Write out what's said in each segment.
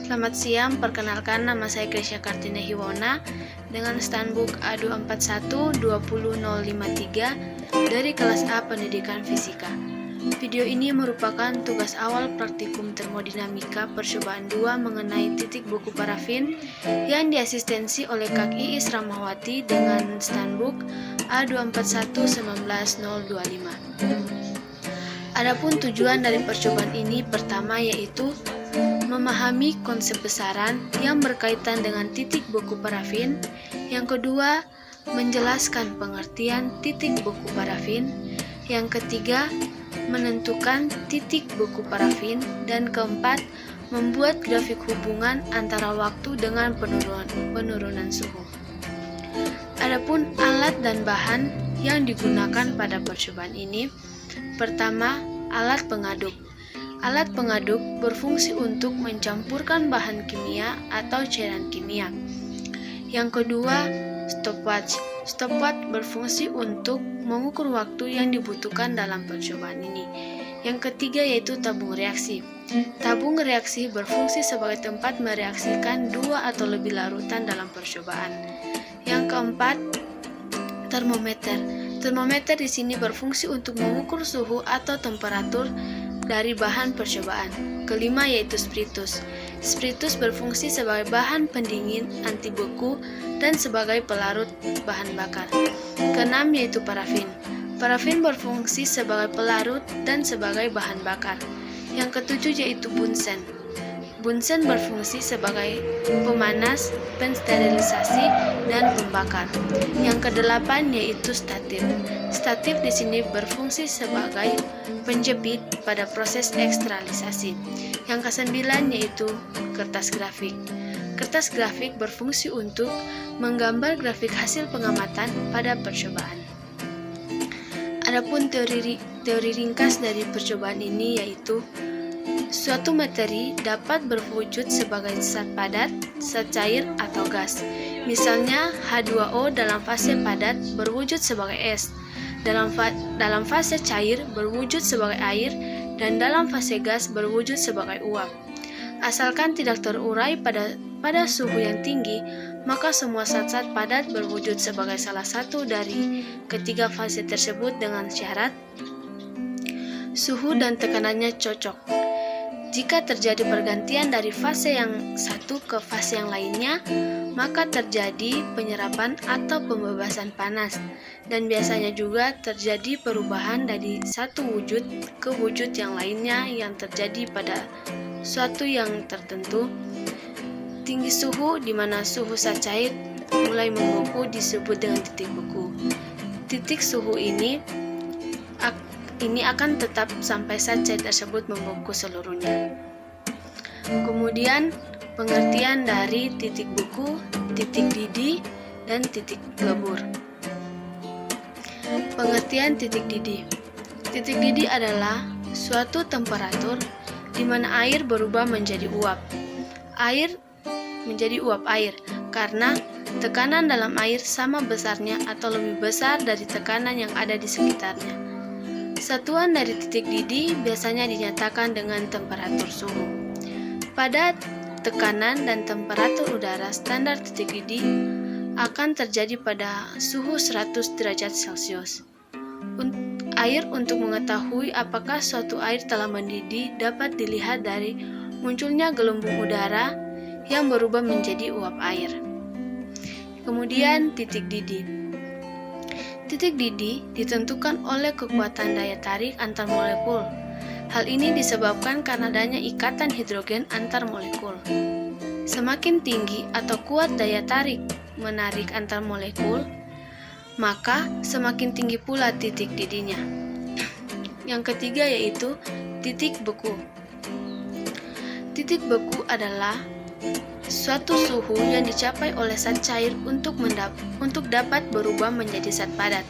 Selamat siang, perkenalkan nama saya Krisya Kartina Hiwona dengan standbook A241-20053 dari kelas A Pendidikan Fisika. Video ini merupakan tugas awal praktikum termodinamika percobaan 2 mengenai titik buku parafin yang diasistensi oleh Kak Iis Ramawati dengan standbook A241-19025. Adapun tujuan dari percobaan ini pertama yaitu memahami konsep besaran yang berkaitan dengan titik buku parafin. Yang kedua, menjelaskan pengertian titik buku parafin. Yang ketiga, menentukan titik buku parafin. Dan keempat, membuat grafik hubungan antara waktu dengan penurunan suhu. Adapun alat dan bahan yang digunakan pada percobaan ini, pertama, alat pengaduk. Alat pengaduk berfungsi untuk mencampurkan bahan kimia atau cairan kimia. Yang kedua, stopwatch. Stopwatch berfungsi untuk mengukur waktu yang dibutuhkan dalam percobaan ini. Yang ketiga yaitu tabung reaksi. Tabung reaksi berfungsi sebagai tempat mereaksikan 2 atau lebih larutan dalam percobaan. Yang keempat, termometer. Termometer di sini berfungsi untuk mengukur suhu atau temperatur dari bahan percobaan. Kelima yaitu spiritus. Spiritus berfungsi sebagai bahan pendingin anti beku dan sebagai pelarut bahan bakar. Keenam yaitu parafin. Parafin berfungsi sebagai pelarut dan sebagai bahan bakar. Yang ketujuh yaitu bunsen. Bunsen berfungsi sebagai pemanas, pensterilisasi, dan pembakar. Yang kedelapan yaitu statif. Statif di sini berfungsi sebagai penjepit pada proses ekstralisasi. Yang kesembilan yaitu kertas grafik. Kertas grafik berfungsi untuk menggambar grafik hasil pengamatan pada percobaan. Adapun teori ringkas dari percobaan ini yaitu suatu materi dapat berwujud sebagai zat padat, zat cair, atau gas. Misalnya, H2O dalam fase padat berwujud sebagai es, dalam fase cair berwujud sebagai air, dan dalam fase gas berwujud sebagai uap. Asalkan tidak terurai pada suhu yang tinggi, maka semua zat-zat padat berwujud sebagai salah satu dari ketiga fase tersebut dengan syarat suhu dan tekanannya cocok. Jika terjadi pergantian dari fase yang satu ke fase yang lainnya, maka terjadi penyerapan atau pembebasan panas, dan biasanya juga terjadi perubahan dari satu wujud ke wujud yang lainnya yang terjadi pada suatu yang tertentu. Tinggi suhu di mana suhu zat cair mulai membeku disebut dengan titik beku. Titik suhu ini akan tetap sampai zat cair tersebut membeku seluruhnya. Kemudian pengertian dari titik beku, titik didih, dan titik lebur. Pengertian titik didih. Titik didih adalah suatu temperatur di mana air berubah menjadi uap. Air menjadi uap air karena tekanan dalam air sama besarnya atau lebih besar dari tekanan yang ada di sekitarnya. Satuan dari titik didih biasanya dinyatakan dengan temperatur suhu. Pada tekanan dan temperatur udara standar titik didih akan terjadi pada suhu 100 derajat Celcius. Air untuk mengetahui apakah suatu air telah mendidih dapat dilihat dari munculnya gelembung udara yang berubah menjadi uap air. Kemudian titik didih. Titik didih ditentukan oleh kekuatan daya tarik antar molekul. Hal ini disebabkan karena adanya ikatan hidrogen antar molekul. Semakin tinggi atau kuat daya tarik menarik antar molekul, maka semakin tinggi pula titik didihnya. Yang ketiga yaitu titik beku. Titik beku adalah suatu suhu yang dicapai oleh zat cair untuk dapat berubah menjadi zat padat.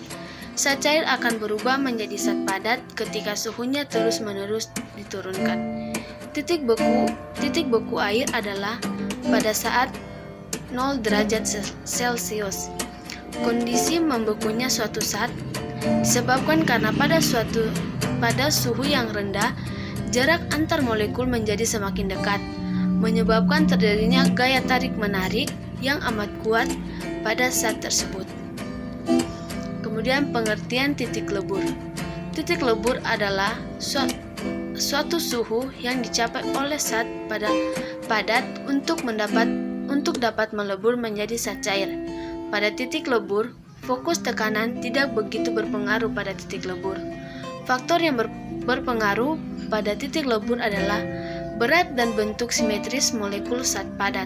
Zat cair akan berubah menjadi zat padat ketika suhunya terus-menerus diturunkan. Titik beku air adalah pada saat 0 derajat Celcius. Kondisi membekunya suatu zat disebabkan karena pada suhu yang rendah, jarak antar molekul menjadi semakin dekat. menyebabkan terjadinya gaya tarik-menarik yang amat kuat pada zat tersebut. Kemudian pengertian titik lebur. Titik lebur adalah suatu suhu yang dicapai oleh zat padat untuk dapat melebur menjadi zat cair. Pada titik lebur, fokus tekanan tidak begitu berpengaruh pada titik lebur. Faktor yang berpengaruh pada titik lebur adalah berat dan bentuk simetris molekul zat padat.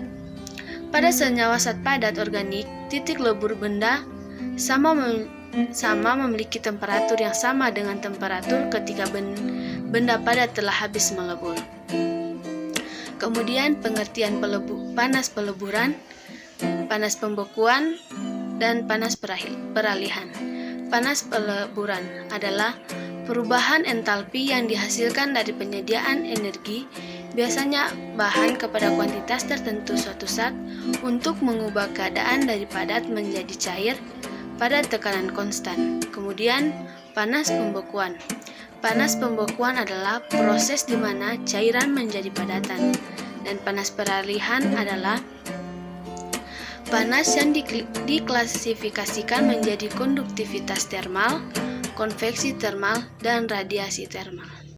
Pada senyawa zat padat organik, titik lebur benda sama memiliki temperatur yang sama dengan temperatur ketika benda padat telah habis melebur. Kemudian pengertian panas peleburan, panas pembekuan, dan panas peralihan. Panas peleburan adalah perubahan entalpi yang dihasilkan dari penyediaan energi, biasanya bahan kepada kuantitas tertentu suatu zat untuk mengubah keadaan dari padat menjadi cair pada tekanan konstan. Kemudian panas pembekuan. Panas pembekuan adalah proses di mana cairan menjadi padatan. Dan panas peralihan adalah panas yang diklasifikasikan menjadi konduktivitas termal, konveksi termal, dan radiasi termal.